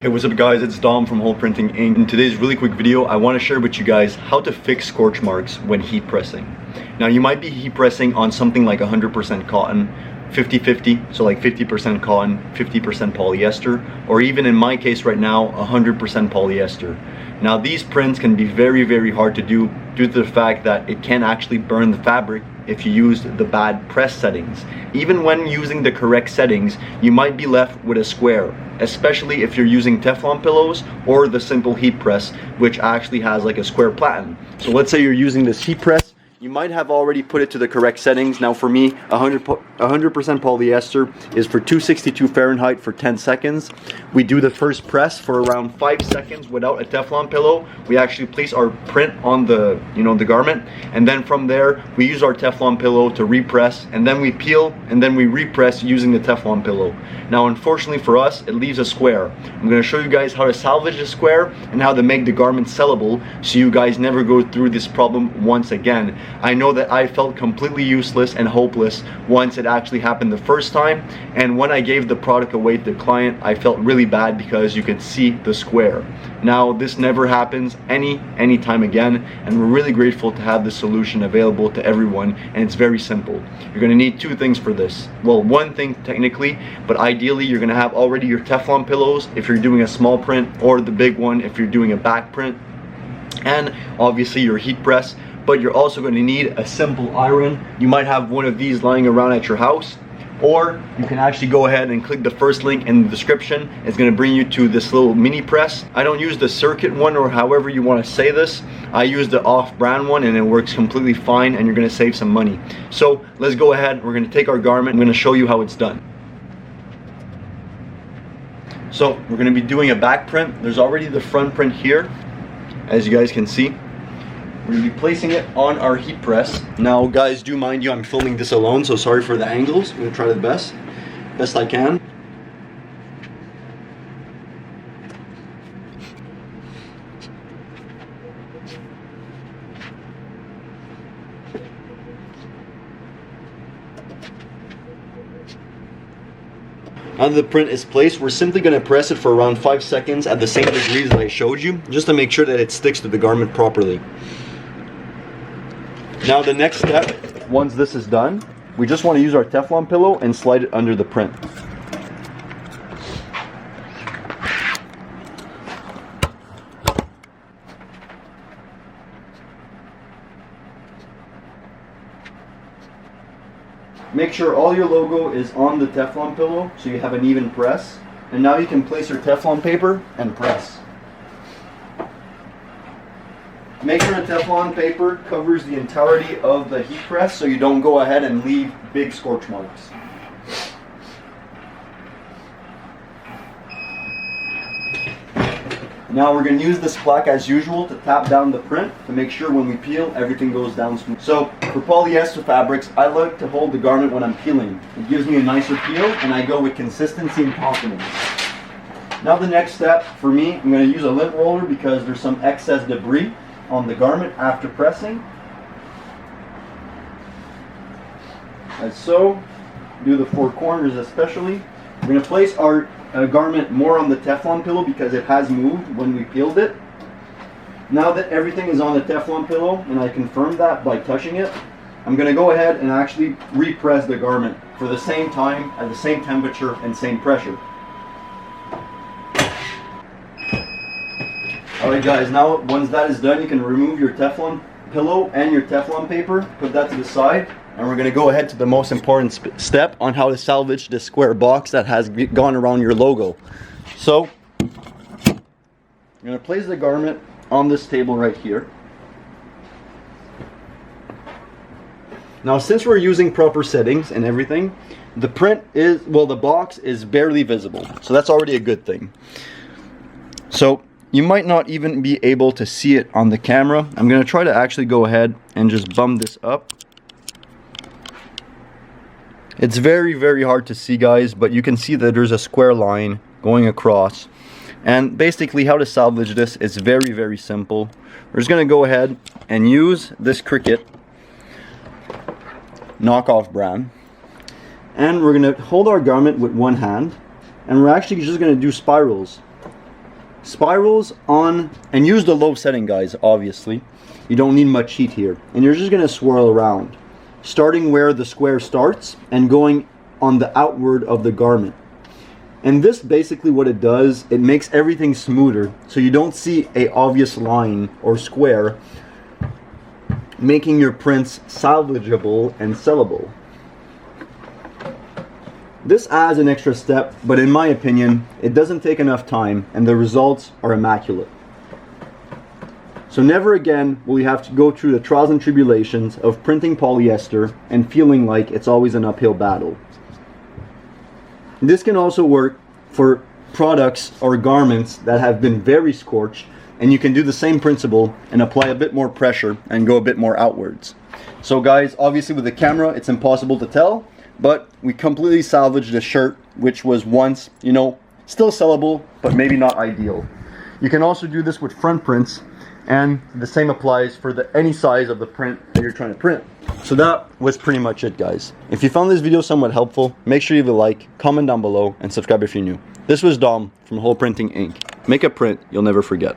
Hey, what's up guys, it's Dom from Whole Printing Inc. In today's really quick video, I want to share with you guys how to fix scorch marks when heat pressing. Now you might be heat pressing on something like 100% cotton, 50-50, so like 50% cotton, 50% polyester, or even in my case right now, 100% polyester. Now these prints can be very hard to do due to the fact that it can actually burn the fabric if you use the bad press settings. Even when using the correct settings, you might be left with a square, especially if you're using Teflon pillows or the simple heat press, which actually has like a square platen. So let's say you're using this heat press, you might have already put it to the correct settings. Now for me, 100% polyester is for 262 Fahrenheit for 10 seconds. We do the first press for around 5 seconds without a Teflon pillow. We actually place our print on the, the garment, and then from there we use our Teflon pillow to repress, and then we peel, and then we repress using the Teflon pillow. Now unfortunately for us, it leaves a square. I'm going to show you guys how to salvage the square and how to make the garment sellable so you guys never go through this problem once again. I know that I felt completely useless and hopeless once it actually happened the first time, and when I gave the product away to the client, I felt really bad because you could see the square. Now this never happens any time again, and we're really grateful to have this solution available to everyone, and it's very simple. You're going to need two things for this. Well, one thing technically, but ideally you're going to have already your Teflon pillows if you're doing a small print, or the big one if you're doing a back print, and obviously your heat press. But you're also going to need a simple iron. You might have one of these lying around at your house, or you can actually go ahead and click the first link in the description. It's going to bring you to this little mini press. I don't use the circuit one, or however you want to say this. I use the off-brand one, and it works completely fine, and you're going to save some money. So let's go ahead. We're going to take our garment. I'm going to show you how it's done. So we're going to be doing a back print. There's already the front print here, as you guys can see. We're going to be placing it on our heat press. Now guys, do mind you, I'm filming this alone, so sorry for the angles. I'm going to try the best I can. Now that the print is placed, we're simply going to press it for around 5 seconds at the same degrees that I showed you, just to make sure that it sticks to the garment properly. Now the next step, once this is done, we just want to use our Teflon pillow and slide it under the print. Make sure all your logo is on the Teflon pillow so you have an even press. And now you can place your Teflon paper and press. Make sure the Teflon paper covers the entirety of the heat press so you don't go ahead and leave big scorch marks. Now we're going to use this plaque as usual to tap down the print to make sure when we peel everything goes down smooth. So for polyester fabrics, I like to hold the garment when I'm peeling. It gives me a nicer peel, and I go with consistency and confidence. Now the next step for me, I'm going to use a lint roller because there's some excess debris on the garment after pressing. As so, do the four corners especially. We're going to place our garment more on the Teflon pillow because it has moved when we peeled it. Now that everything is on the Teflon pillow, and I confirmed that by touching it, I'm going to go ahead and actually repress the garment for the same time, at the same temperature and same pressure. Alright guys, now once that is done, you can remove your Teflon pillow and your Teflon paper, put that to the side, and we're going to go ahead to the most important step on how to salvage this square box that has gone around your logo. So, I'm going to place the garment on this table right here. Now since we're using proper settings and everything, the print is, well, the box is barely visible, so that's already a good thing. So you might not even be able to see it on the camera. I'm going to try to actually go ahead and just bump this up. It's very hard to see guys, but you can see that there's a square line going across. And basically how to salvage this is very simple. We're just going to go ahead and use this Cricut knockoff brand. And we're going to hold our garment with one hand, and we're actually just going to do spirals. spirals on, and use the low setting, guys, obviously. You don't need much heat here. And you're just gonna swirl around, starting where the square starts and going on the outward of the garment. And this basically what it does, it makes everything smoother, so you don't see a obvious line or square, making your prints salvageable and sellable. This adds an extra step, but in my opinion, it doesn't take enough time and the results are immaculate. So never again will you have to go through the trials and tribulations of printing polyester and feeling like it's always an uphill battle. This can also work for products or garments that have been very scorched, and you can do the same principle and apply a bit more pressure and go a bit more outwards. So guys, obviously with the camera it's impossible to tell, but we completely salvaged a shirt which was once, you know, still sellable, but maybe not ideal. You can also do this with front prints, and the same applies for any size of the print that you're trying to print. So that was pretty much it, guys. If you found this video somewhat helpful, make sure you leave a like, comment down below, and subscribe if you're new. This was Dom from Hole Printing Inc. Make a print you'll never forget.